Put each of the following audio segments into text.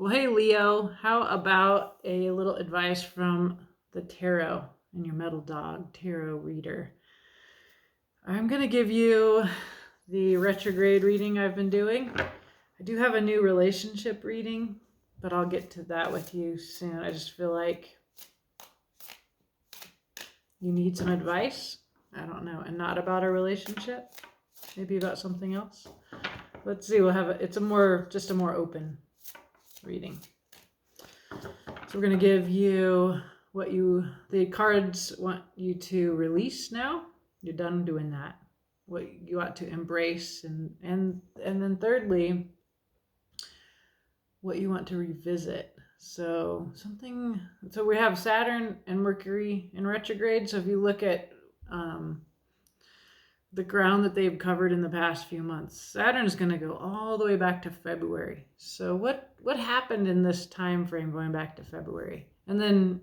Well, hey, Leo, how about a little advice from the tarot and your metal dog tarot reader? I'm going to give you the retrograde reading I've been doing. I do have a new relationship reading, but I'll get to that with you soon. I just feel like you need some advice. I don't know, and not about a relationship, maybe about something else. Let's see. It's a more open reading. So we're going to give you the cards want you to release now. You're done doing that. What you ought to embrace, and then thirdly, what you want to revisit. So we have Saturn and Mercury in retrograde. So if you look at the ground that they've covered in the past few months, Saturn is going to go all the way back to February. So what happened in this time frame going back to February? And then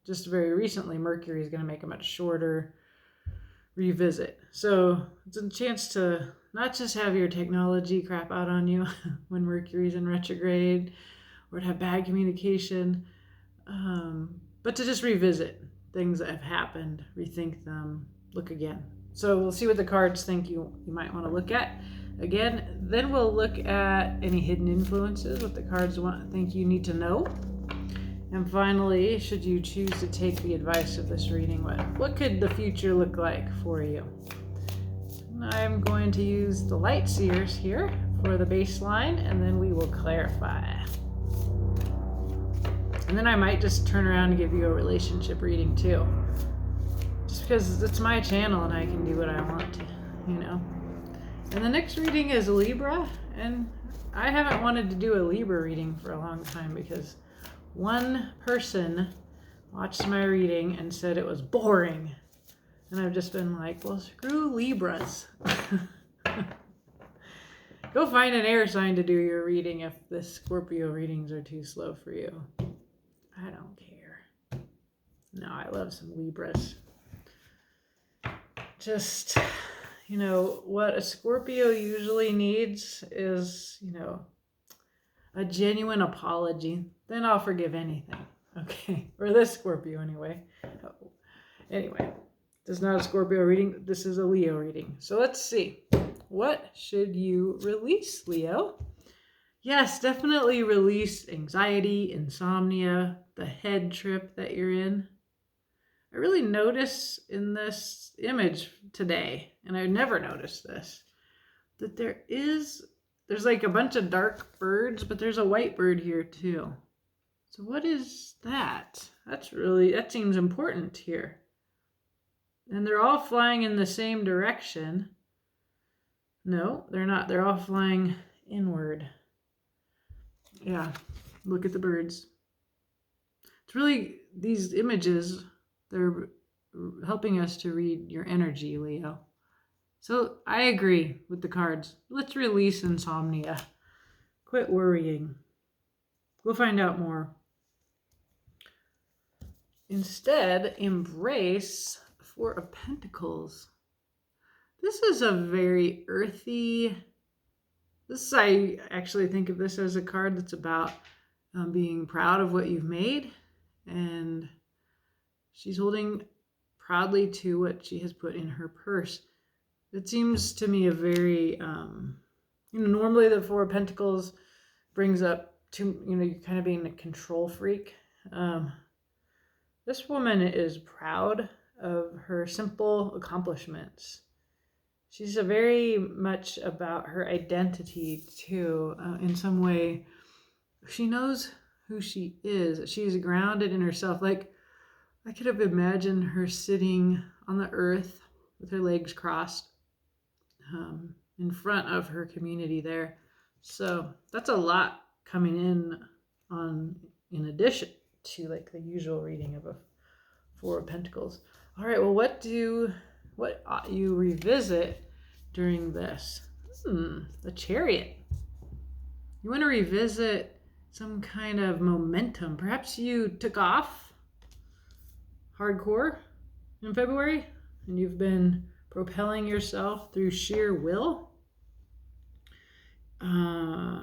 just very recently, Mercury is going to make a much shorter revisit. So it's a chance to not just have your technology crap out on you when Mercury's in retrograde, or to have bad communication, but to just revisit things that have happened, rethink them, look again. So we'll see what the cards think you might want to look at again. Then we'll look at any hidden influences, what the cards think you need to know. And finally, should you choose to take the advice of this reading, what could the future look like for you? And I'm going to use the light seers here for the baseline, and then we will clarify. And then I might just turn around and give you a relationship reading too. Just because it's my channel and I can do what I want to, And the next reading is Libra, and I haven't wanted to do a Libra reading for a long time because one person watched my reading and said it was boring. And I've just been like, well, screw Libras. Go find an air sign to do your reading if the Scorpio readings are too slow for you. I don't care. No, I love some Libras. Just, what a Scorpio usually needs is, a genuine apology. Then I'll forgive anything. Okay. Or this Scorpio anyway. Anyway, this is not a Scorpio reading. This is a Leo reading. So let's see. What should you release, Leo? Yes, definitely release anxiety, insomnia, the head trip that you're in. I really notice in this image today, and I never noticed this, that there's like a bunch of dark birds, but there's a white bird here too. So what is that? That seems important here. And they're all flying in the same direction. No, they're not. They're all flying inward. Yeah, look at the birds. It's really, these images, they're helping us to read your energy, Leo. So I agree with the cards. Let's release insomnia. Quit worrying. We'll find out more. Instead, embrace Four of Pentacles. This is a very earthy, I actually think of this as a card that's about being proud of what you've made. And she's holding proudly to what she has put in her purse. It seems to me a very, normally the Four of Pentacles brings up you kind of being a control freak. This woman is proud of her simple accomplishments. She's very much about her identity too. In some way, she knows who she is. She's grounded in herself. Like, I could have imagined her sitting on the earth with her legs crossed in front of her community there. So that's a lot coming in addition to like the usual reading of a Four of Pentacles. All right, well, what ought you revisit during this? The Chariot. You want to revisit some kind of momentum. Perhaps you took off hardcore in February and you've been propelling yourself through sheer will.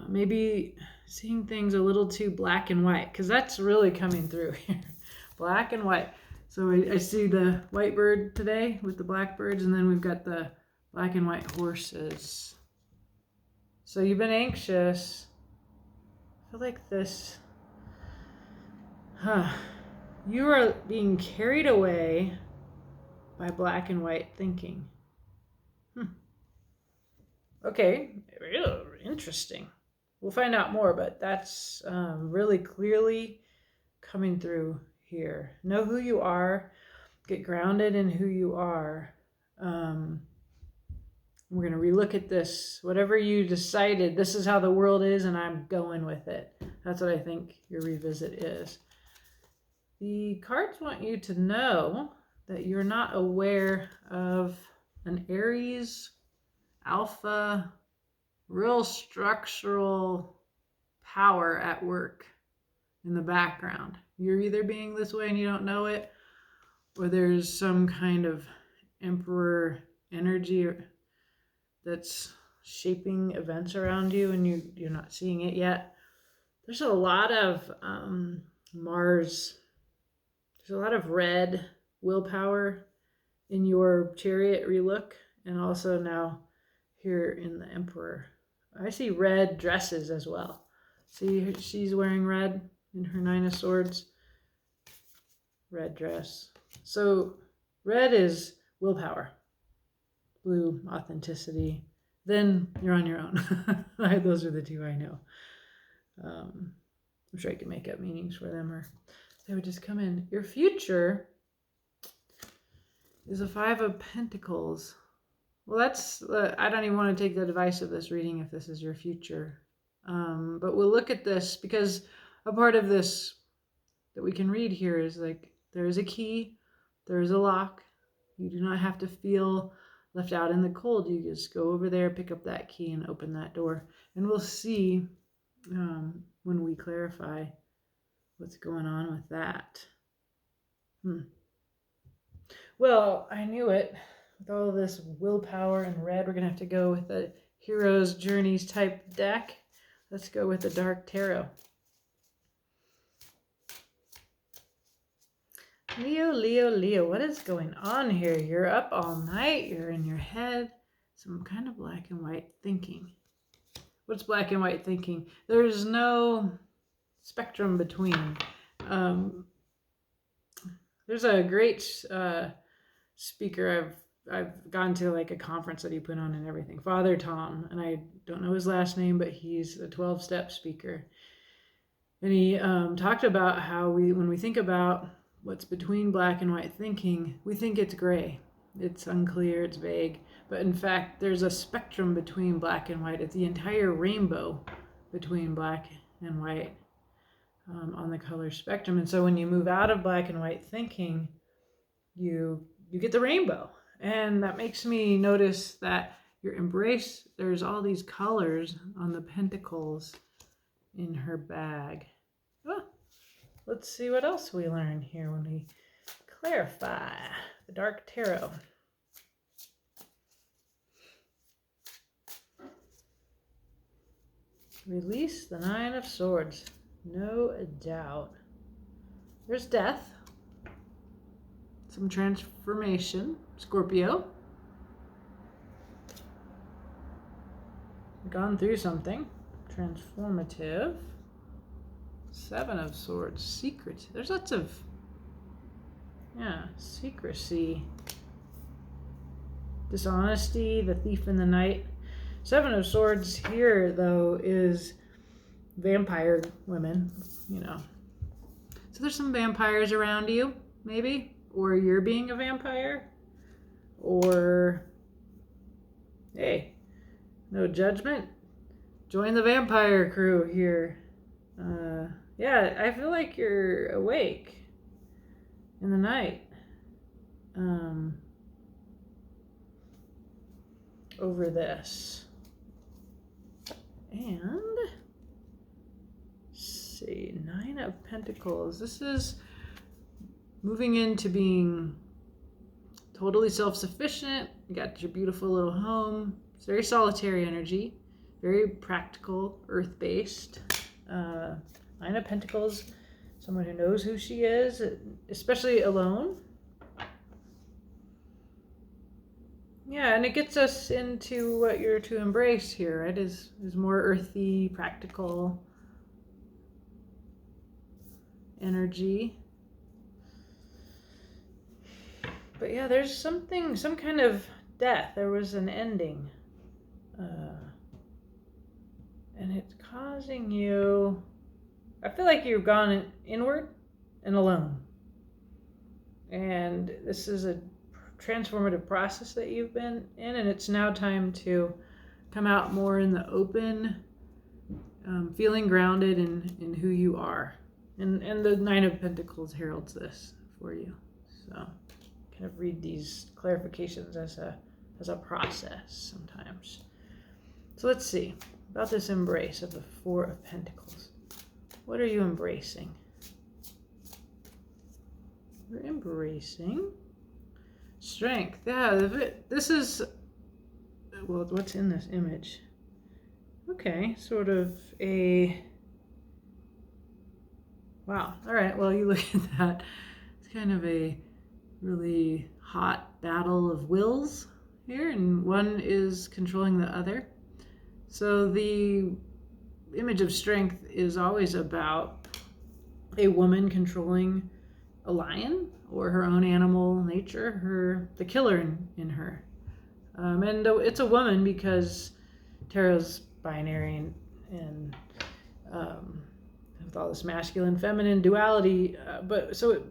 Maybe seeing things a little too black and white, because that's really coming through here. Black and white. So I see the white bird today with the black birds, and then we've got the black and white horses. So you've been anxious. I feel like this, you are being carried away by black and white thinking. Okay, real interesting. We'll find out more, but that's really clearly coming through here. Know who you are. Get grounded in who you are. We're going to relook at this. Whatever you decided, this is how the world is, and I'm going with it. That's what I think your revisit is. The cards want you to know that you're not aware of an Aries, Alpha, real structural power at work in the background. You're either being this way and you don't know it, or there's some kind of emperor energy that's shaping events around you and you're not seeing it yet. There's a lot of Mars. There's a lot of red willpower in your chariot relook, and also now here in the Emperor. I see red dresses as well. See, she's wearing red in her Nine of Swords. Red dress. So red is willpower. Blue, authenticity. Then you're on your own. Those are the two I know. I'm sure I can make up meanings for them, or they would just come in. Your future is a Five of Pentacles. Well, that's, I don't even want to take the advice of this reading if this is your future. But we'll look at this, because a part of this that we can read here is like, there is a key, there is a lock. You do not have to feel left out in the cold. You just go over there, pick up that key, and open that door. And we'll see when we clarify what's going on with that. Well, I knew it. With all this willpower and red, we're going to have to go with a Hero's Journeys type deck. Let's go with the Dark Tarot. Leo, Leo, Leo, what is going on here? You're up all night. You're in your head. Some kind of black and white thinking. What's black and white thinking? There's no spectrum between. There's a great speaker I've gone to, like a conference that he put on and everything. Father Tom, and I don't know his last name, but he's a 12-step speaker. And he talked about how when we think about what's between black and white thinking, we think it's gray. It's unclear, it's vague. But in fact, there's a spectrum between black and white. It's the entire rainbow between black and white on the color spectrum. And so when you move out of black and white thinking, you get the rainbow. And that makes me notice that your embrace, there's all these colors on the pentacles in her bag. Oh, let's see what else we learn here when we clarify the Dark Tarot. Release the Nine of Swords. No doubt. There's death. Some transformation. Scorpio. Gone through something. Transformative. Seven of Swords. Secret. There's lots of, secrecy. Dishonesty. The Thief in the Night. Seven of Swords here, though, is vampire women, So there's some vampires around you, maybe. Or you're being a vampire. Or, hey, no judgment. Join the vampire crew here. I feel like you're awake in the night. Over this. And, see, Nine of Pentacles. This is moving into being totally self-sufficient. You got your beautiful little home. It's very solitary energy, very practical, earth-based. Nine of Pentacles, someone who knows who she is, especially alone. Yeah, and it gets us into what you're to embrace here, right? Is more earthy, practical energy. But yeah, there's some kind of death. There was an ending. And it's causing you, I feel like you've gone inward and alone. And this is a transformative process that you've been in, and it's now time to come out more in the open, feeling grounded in who you are. And the Nine of Pentacles heralds this for you. So kind of read these clarifications as a process sometimes. So let's see about this embrace of the Four of Pentacles. What are you embracing? We're embracing strength. Yeah, this is, well, what's in this image? Okay, sort of a, wow. All right, well, you look at that. It's kind of a really hot battle of wills here, and one is controlling the other. So the image of strength is always about a woman controlling a lion or her own animal nature, the killer in her. And it's a woman because tarot's binary and with all this masculine, feminine duality. But so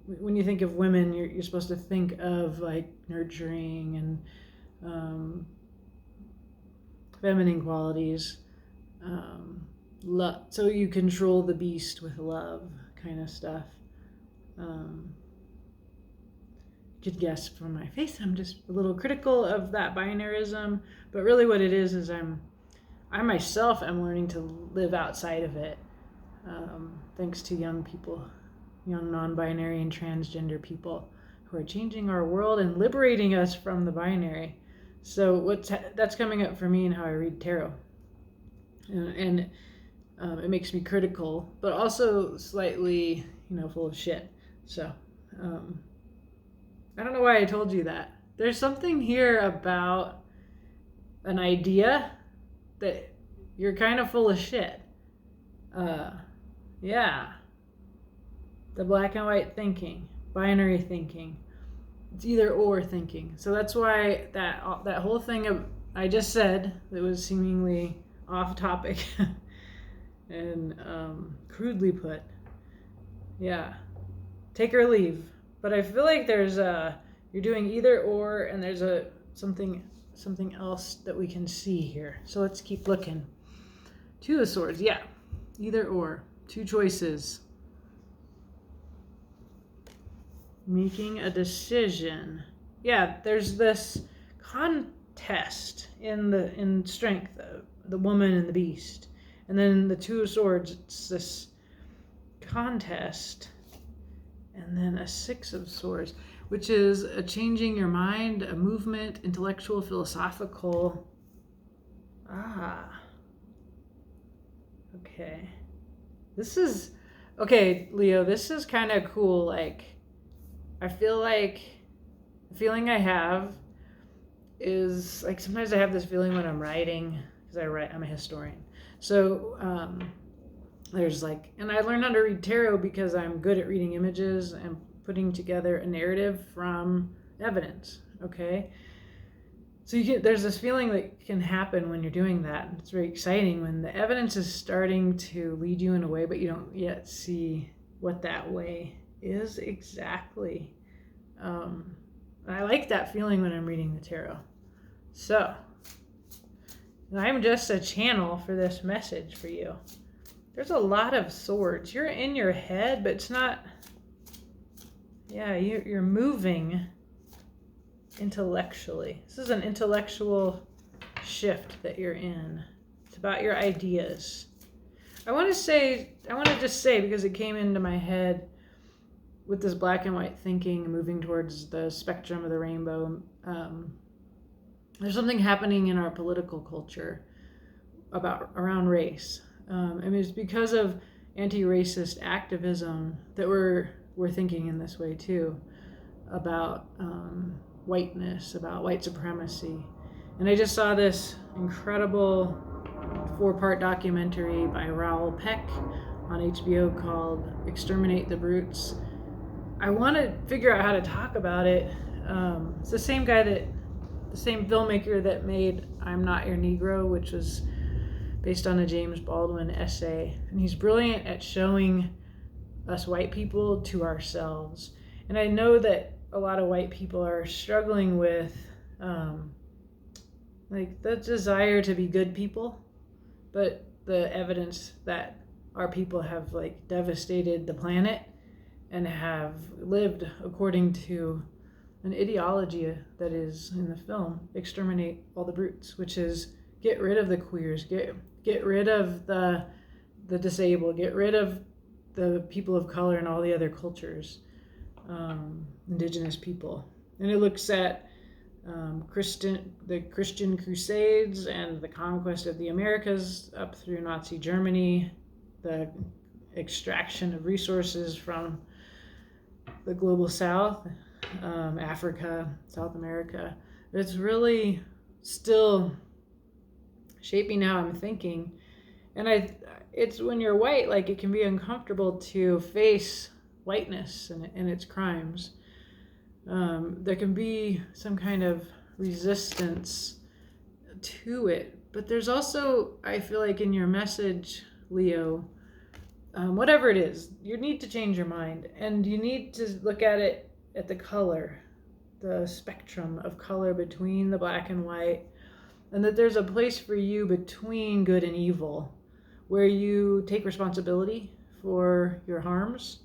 when you think of women, you're supposed to think of like nurturing and feminine qualities. So you control the beast with love, kind of stuff. You could guess from my face, I'm just a little critical of that binarism, but really what it is I myself am learning to live outside of it, thanks to young people, young non-binary and transgender people who are changing our world and liberating us from the binary. So that's coming up for me in how I read tarot, and it makes me critical, but also slightly, full of shit. So I don't know why I told you that. There's something here about an idea that you're kind of full of shit. Yeah. The black and white thinking, binary thinking. It's either or thinking. So that's why that whole thing I just said that was seemingly off topic and crudely put. Yeah. Take or leave. But I feel like there's you're doing either or, and there's something else that we can see here. So let's keep looking. Two of Swords. Yeah. Either or. Two choices. Making a decision. Yeah, there's this contest in strength, the woman and the beast. And then the Two of Swords, it's this contest. And then a Six of Swords, which is a changing your mind, a movement, intellectual, philosophical. Okay. Leo, this is kind of cool. Like, I feel like the feeling I have is like sometimes I have this feeling when I'm writing, because I'm a historian. So there's like, and I learned how to read tarot because I'm good at reading images and putting together a narrative from evidence. Okay. So there's this feeling that can happen when you're doing that. It's very exciting when the evidence is starting to lead you in a way, but you don't yet see what that way is exactly. I like that feeling when I'm reading the tarot. So I'm just a channel for this message for you. There's a lot of swords. You're in your head, but it's not. Yeah, you're moving intellectually. This is an intellectual shift that you're in. It's about your ideas. I want to just say, because it came into my head with this black and white thinking, moving towards the spectrum of the rainbow, there's something happening in our political culture around race. I mean, it's because of anti-racist activism that we're thinking in this way too, about whiteness, about white supremacy. And I just saw this incredible 4-part documentary by Raoul Peck on HBO called Exterminate the Brutes. I want to figure out how to talk about it. It's the same filmmaker that made I'm Not Your Negro, which was based on a James Baldwin essay. And he's brilliant at showing us white people to ourselves. And I know that a lot of white people are struggling with like the desire to be good people, but the evidence that our people have like devastated the planet and have lived according to an ideology that is in the film Exterminate All the Brutes, which is get rid of the queers, get rid of the disabled, get rid of the people of color and all the other cultures, indigenous people. And it looks at the Christian Crusades and the conquest of the Americas up through Nazi Germany, the extraction of resources from the global South, Africa, South America. It's really still shaping how I'm thinking. And it's when you're white, like it can be uncomfortable to face whiteness and its crimes. There can be some kind of resistance to it, but there's also, I feel like in your message, Leo, whatever it is, you need to change your mind, and you need to look at it at the color, the spectrum of color between the black and white, and that there's a place for you between good and evil, where you take responsibility for your harms,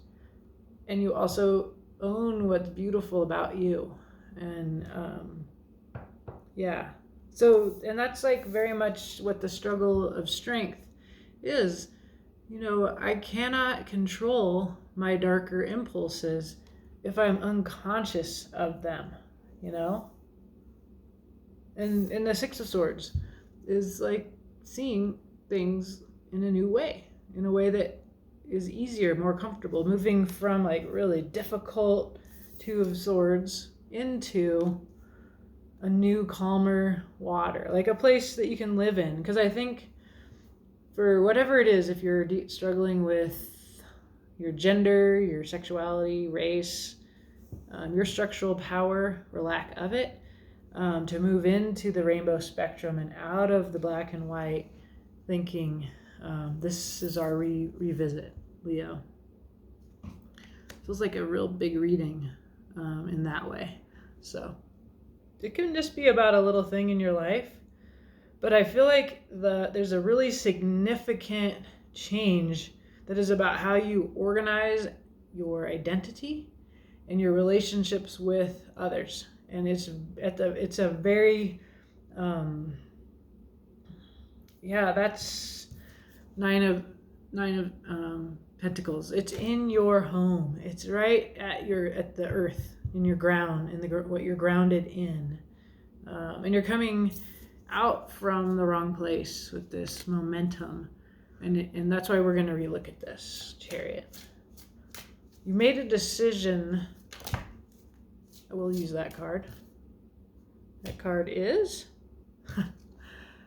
and you also own what's beautiful about you. And so, and that's like very much what the struggle of strength is. You know, I cannot control my darker impulses if I'm unconscious of them, you know? And the Six of Swords is like seeing things in a new way, in a way that is easier, more comfortable, moving from like really difficult Two of Swords into a new, calmer water, like a place that you can live in. Because I think for whatever it is, if you're struggling with your gender, your sexuality, race, your structural power or lack of it, to move into the rainbow spectrum and out of the black and white thinking, this is our revisit, Leo. Feels like a real big reading in that way. So it can just be about a little thing in your life, but I feel like there's a really significant change that is about how you organize your identity and your relationships with others. And it's a very that's nine of Pentacles. It's in your home. It's right at the earth, in your ground, in what you're grounded in, and you're coming out from the wrong place with this momentum, and that's why we're going to relook at this Chariot. You made a decision. I will use that card. That card is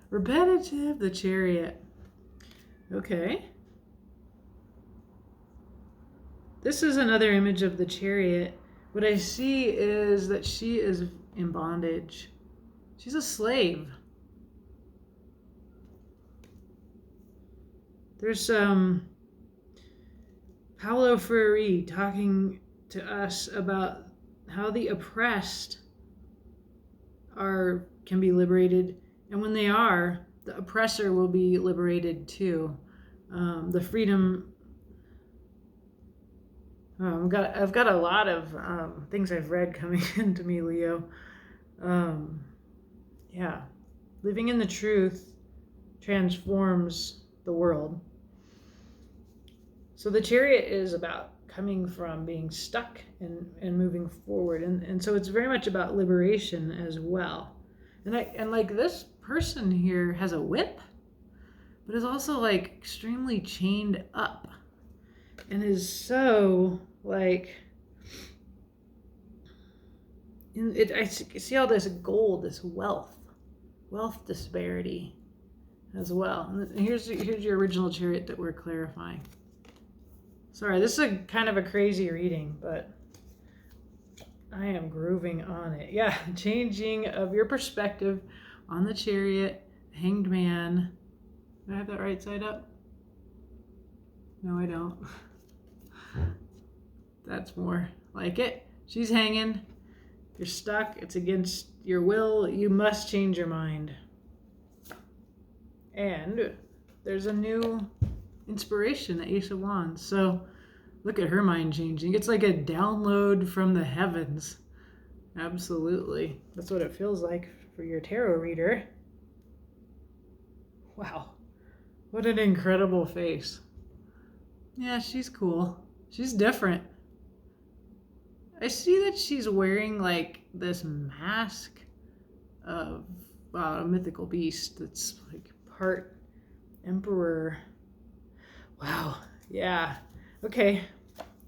repetitive, the Chariot. Okay. This is another image of the Chariot. What I see is that she is in bondage. She's a slave. There's Paulo Freire talking to us about how the oppressed can be liberated, and when they are, the oppressor will be liberated too. The freedom. I've got a lot of things I've read coming into me, Leo. Living in the truth transforms the world. So the Chariot is about coming from being stuck and moving forward, and so it's very much about liberation as well. And like this person here has a whip, but is also like extremely chained up and is so like I see all this gold, this wealth disparity as well. And here's your original chariot that we're clarifying. Sorry, this is a kind of a crazy reading, but I am grooving on it. Yeah, changing of your perspective on the chariot, hanged man. Do I have that right side up? No, I don't. That's more like it. She's hanging. You're stuck. It's against your will. You must change your mind. And there's a new inspiration, the Ace of Wands. So look at her mind changing. It's like a download from the heavens. Absolutely. That's what it feels like for your tarot reader. Wow. What an incredible face. Yeah, she's cool. She's different. I see that she's wearing like this mask of a mythical beast that's like part emperor. Wow. Yeah. Okay.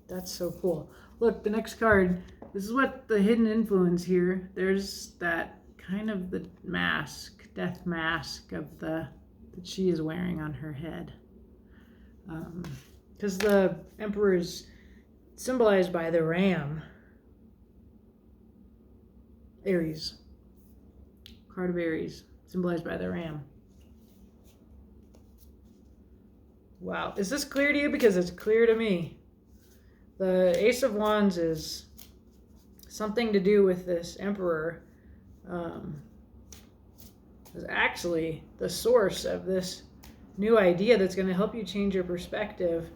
That's so cool. Look, the next card. This is what the hidden influence here. There's that kind of the mask, death mask of that she is wearing on her head. Because the emperor is symbolized by the ram. Aries. Card of Aries, symbolized by the ram. Wow. Is this clear to you? Because it's clear to me. The Ace of Wands is something to do with this emperor. Is actually the source of this new idea that's going to help you change your perspective.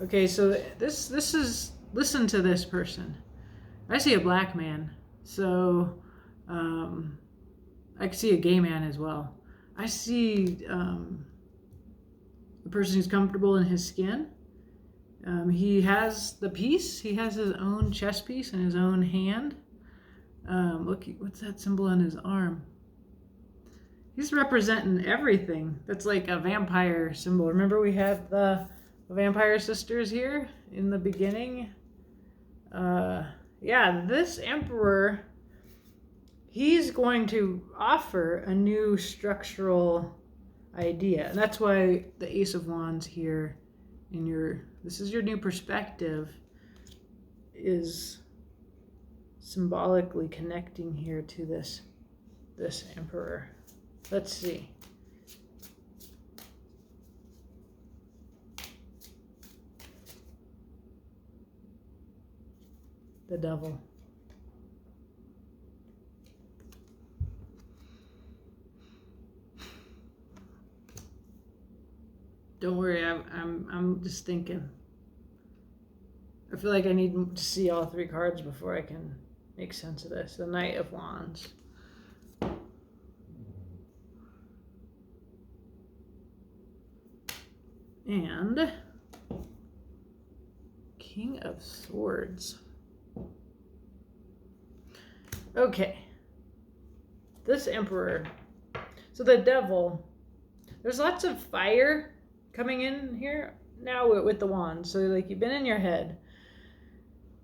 Okay, so this is, listen to this person. I see a black man. So I can see a gay man as well. I see a person who's comfortable in his skin. He has the piece. He has his own chess piece in his own hand. Look, what's that symbol on his arm? He's representing everything. That's like a vampire symbol. Remember we had the vampire sisters here in the beginning? Yeah, this emperor, he's going to offer a new structural idea. And that's why the Ace of Wands here in your, this is your new perspective, is symbolically connecting here to this emperor. Let's see. The devil. Don't worry, I'm just thinking. I feel like I need to see all three cards before I can make sense of this. The Knight of Wands. And King of Swords. Okay. This emperor. So the devil. There's lots of fire coming in here now with the wand. So like you've been in your head.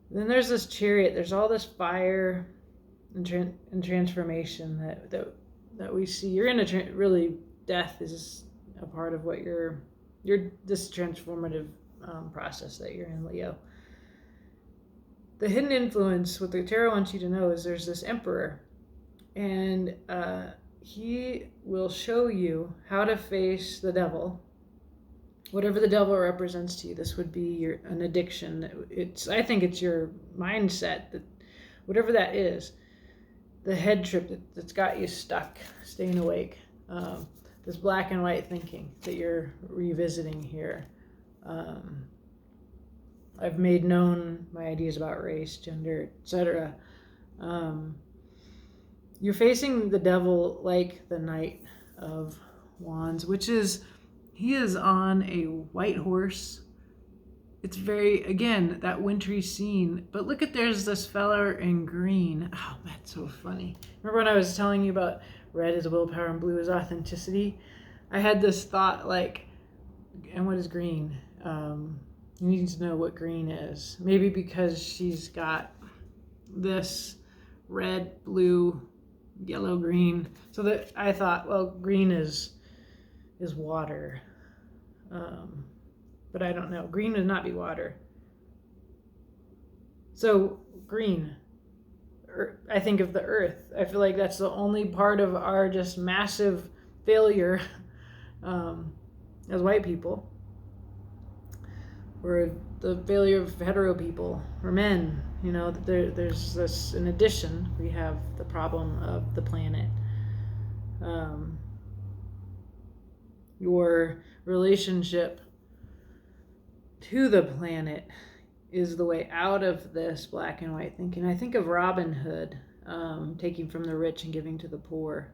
Then there's this chariot. There's all this fire and transformation that we see. You're in a really, death is a part of what you're this transformative process that you're in, Leo. The hidden influence, what the tarot wants you to know, is there's this emperor, and he will show you how to face the devil. Whatever the devil represents to you, this would be an addiction. I think it's your mindset, that whatever that is, the head trip that's got you stuck, staying awake. This black and white thinking that you're revisiting here. I've made known my ideas about race, gender, etc. You're facing the devil like the Knight of Wands, which is, he is on a white horse. It's very, again, that wintry scene. But look at, there's this fella in green. Oh, that's so funny. Remember when I was telling you about red is willpower and blue is authenticity? I had this thought like, And what is green? You need to know what green is. Maybe because she's got this red, blue, yellow, green. So that I thought, well, green is water. But I don't know. Green would not be water. So green. I think of the earth. I feel like that's the only part of our just massive failure as white people, or the failure of hetero people or men. You know, there's this, in addition, we have the problem of the planet. Your relationship to the planet is the way out of this black and white thinking. I think of Robin Hood, taking from the rich and giving to the poor.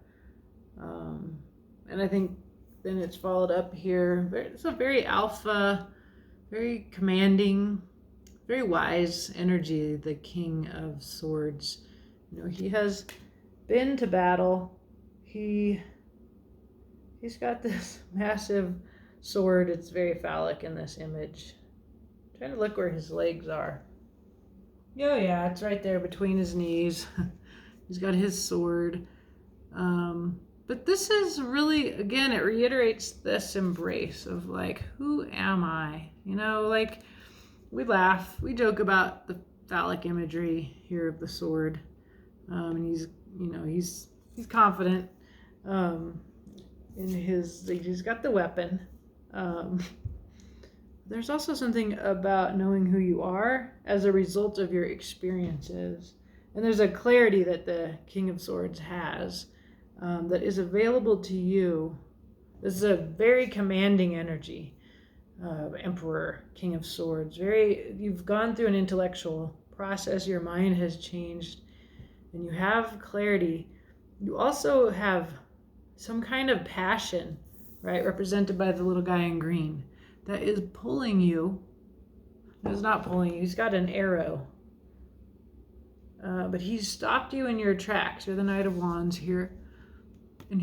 And I think then it's followed up here. It's a very alpha, very commanding, very wise energy, the King of Swords. You know, he has been to battle. He's got this massive sword. It's very phallic in this image. I'm trying to look where his legs are. Oh yeah, it's right there between his knees. He's got his sword. But this is really, again, it reiterates this embrace of like, who am I? You know, like, we laugh, we joke about the phallic imagery here of the sword. And he's confident in he's got the weapon. There's also something about knowing who you are as a result of your experiences. And there's a clarity that the King of Swords has that is available to you. This is a very commanding energy. Emperor, King of Swords. You've gone through an intellectual process, your mind has changed, and you have clarity. You also have some kind of passion, right, represented by the little guy in green, that is pulling you. It's not pulling you, he's got an arrow. But he's stopped you in your tracks. You're the Knight of Wands here. And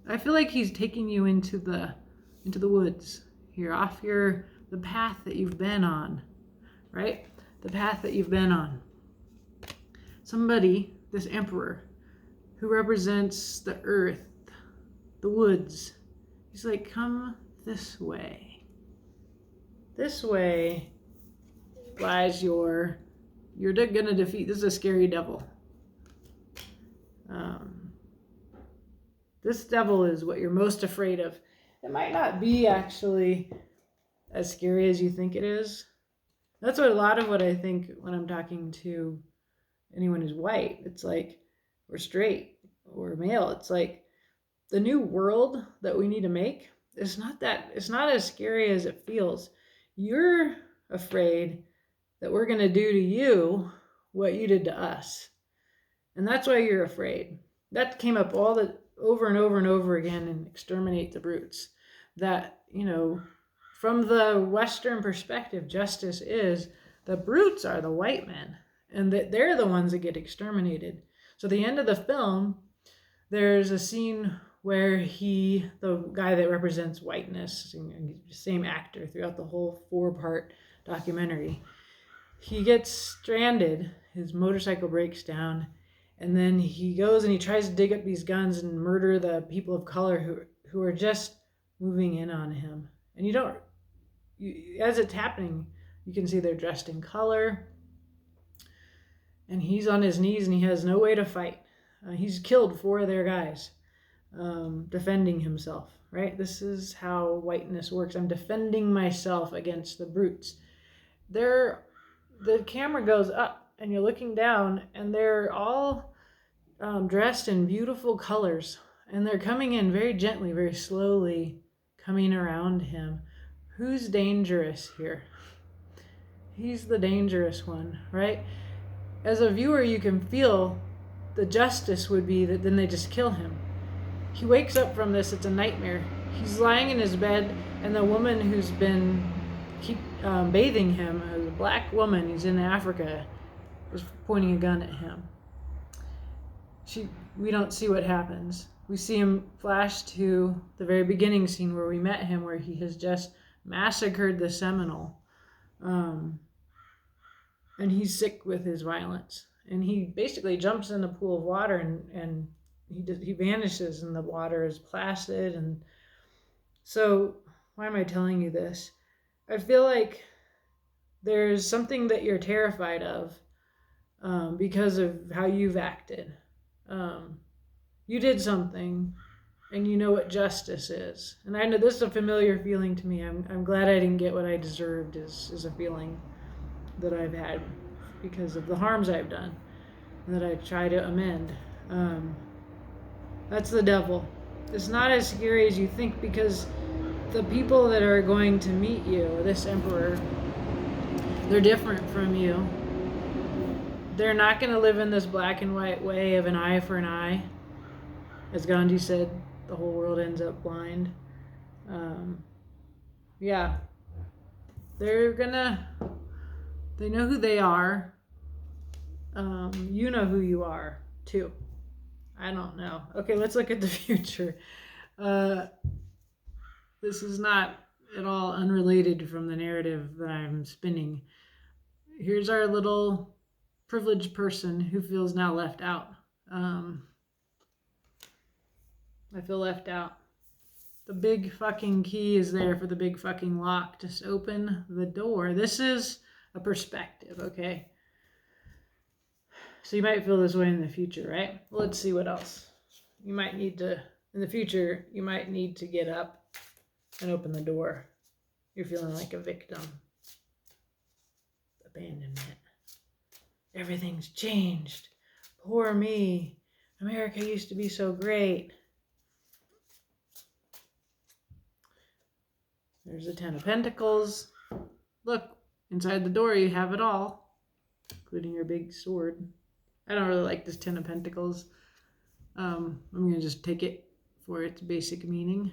I feel like he's taking you into the woods here, off the path that you've been on, right? The path that you've been on. Somebody, this emperor, who represents the earth, the woods, he's like, come this way. This way lies you're gonna defeat. This is a scary devil. This devil is what you're most afraid of. It might not be actually as scary as you think it is. That's what a lot of what I think when I'm talking to anyone who's white. It's like, or straight, or male. It's like the new world that we need to make. It's not as scary as it feels. You're afraid that we're going to do to you what you did to us. And that's why you're afraid. That came up over and over and over again in Exterminate the Brutes. That, from the Western perspective, justice is the brutes are the white men, and that they're the ones that get exterminated. So at the end of the film, there's a scene where the guy that represents whiteness, same actor throughout the whole 4-part documentary, he gets stranded, his motorcycle breaks down, and then he goes and he tries to dig up these guns and murder the people of color who are just moving in on him. And as it's happening, you can see they're dressed in color, and he's on his knees and he has no way to fight. He's killed 4 of their guys, defending himself, right? This is how whiteness works. I'm defending myself against the brutes. The camera goes up and you're looking down, and they're all dressed in beautiful colors, and they're coming in very gently, very slowly, coming around him. Who's dangerous here? He's the dangerous one, right? As a viewer, you can feel the justice would be that then they just kill him. He wakes up from this, it's a nightmare. He's lying in his bed, and the woman who's been bathing him, a black woman, he's in Africa, is pointing a gun at him. We don't see what happens. we see him flash to the very beginning scene where we met him, where he has just massacred the Seminole. And he's sick with his violence. And he basically jumps in the pool of water and he vanishes, and the water is placid. And so, why am I telling you this? I feel like there's something that you're terrified of because of how you've acted. You did something, and you know what justice is. And I know this is a familiar feeling to me. I'm glad I didn't get what I deserved. Is a feeling that I've had because of the harms I've done that I try to amend. That's the devil. It's not as scary as you think, because the people that are going to meet you, this emperor, they're different from you. They're not going to live in this black and white way of an eye for an eye. As Gandhi said, the whole world ends up blind. Yeah. They know who they are. You know who you are, too. I don't know. Okay, let's look at the future. This is not at all unrelated from the narrative that I'm spinning. Here's our little privileged person who feels now left out. I feel left out. The big fucking key is there for the big fucking lock. Just open the door. This is a perspective, okay? So you might feel this way in the future, right? Well, let's see what else. You might need to, in the future, you might need to get up and open the door. You're feeling like a victim. Abandonment. Everything's changed. Poor me. America used to be so great. There's the 10 of Pentacles. Look, inside the door you have it all, including your big sword. I don't really like this 10 of Pentacles. I'm going to just take it for its basic meaning.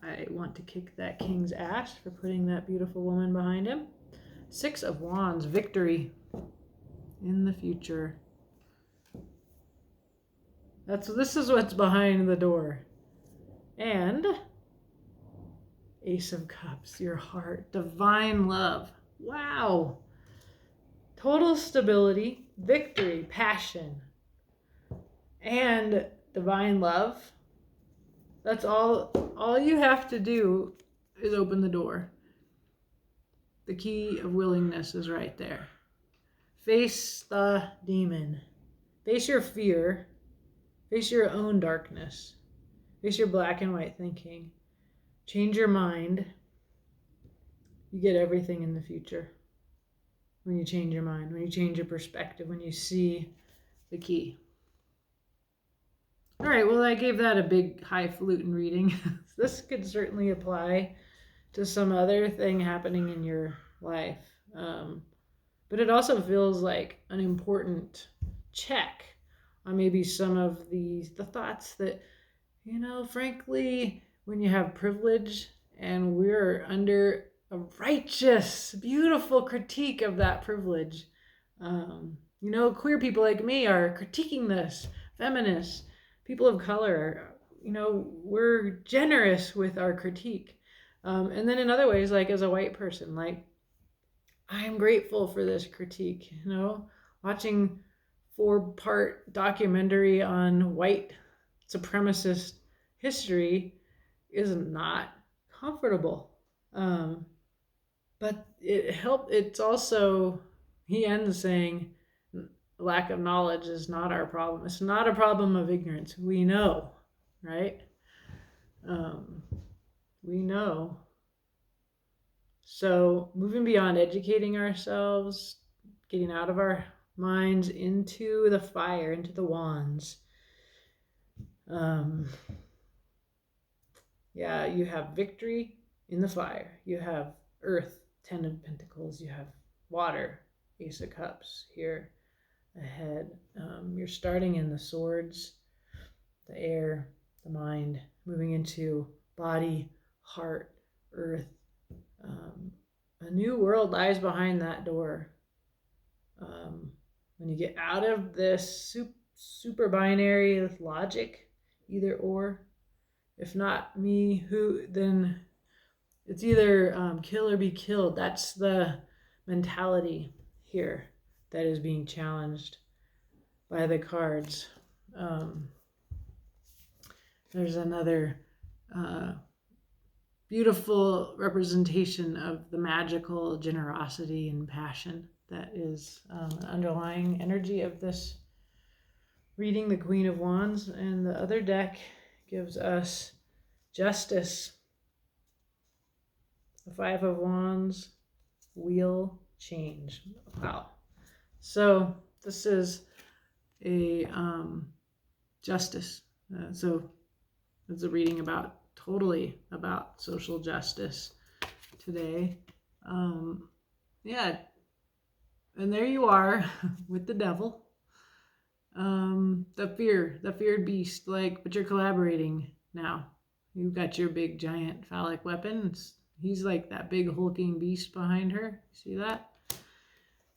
I want to kick that king's ass for putting that beautiful woman behind him. 6 of Wands, victory in the future. This is what's behind the door. And Ace of Cups, your heart, divine love. Wow. Total stability, victory, passion, and divine love. That's all you have to do is open the door. The key of willingness is right there. Face the demon. Face your fear. Face your own darkness. Face your black and white thinking. Change your mind. You get everything in the future. When you change your mind, when you change your perspective, when you see the key. All right, well, I gave that a big highfalutin reading. This could certainly apply to some other thing happening in your life. But it also feels like an important check on maybe some of the thoughts that, frankly, when you have privilege and we're under a righteous, beautiful critique of that privilege. Queer people like me are critiquing this. Feminists, people of color, we're generous with our critique. And then in other ways, like as a white person, like I'm grateful for this critique, watching 4-part documentary on white supremacist history is not comfortable. But it's also, he ends saying, lack of knowledge is not our problem. It's not a problem of ignorance. We know, right? We know. So moving beyond educating ourselves, getting out of our minds into the fire, into the wands. You have victory in the fire. You have earth, 10 of Pentacles. You have water, Ace of Cups here ahead. You're starting in the swords, the air, the mind, moving into body, heart, earth. A new world lies behind that door. When you get out of this super binary with logic, either or. If not me, who, then it's either kill or be killed. That's the mentality here that is being challenged by the cards. Um, there's another beautiful representation of the magical generosity and passion that is an underlying energy of this reading, the Queen of Wands. And the other deck gives us justice, the Five of Wands, wheel change. Wow. So this is a justice. So it's a reading about totally about social justice today. Yeah, and there you are with the devil. The feared beast. Like, but you're collaborating now. You've got your big giant phallic weapon. He's like that big hulking beast behind her. See that?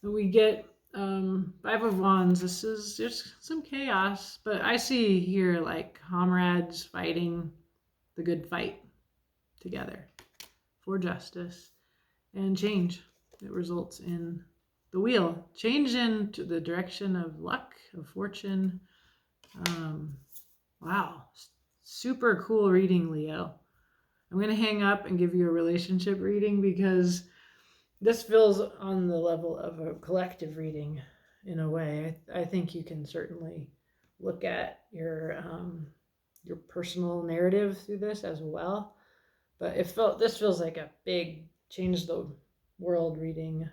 And we get Five of Wands. This is just some chaos, but I see here like comrades fighting the good fight together for justice and change. It results in the wheel. Change into the direction of luck, of fortune. Wow. Super cool reading, Leo. I'm going to hang up and give you a relationship reading because this feels on the level of a collective reading in a way. I think you can certainly look at your personal narrative through this as well. But this feels like a big change the world reading.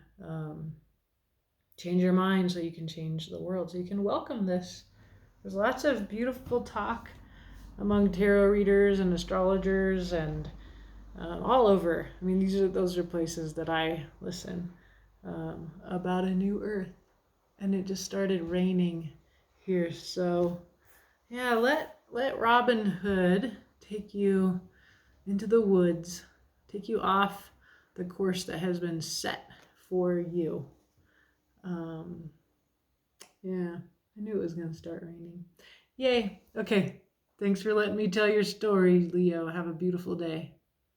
Change your mind so you can change the world, so you can welcome this. There's lots of beautiful talk among tarot readers and astrologers and all over. I mean, those are places that I listen about a new earth, and it just started raining here. So yeah, let Robin Hood take you into the woods, take you off the course that has been set for you. Yeah, I knew it was going to start raining. Yay. Okay. Thanks for letting me tell your story, Leo. Have a beautiful day.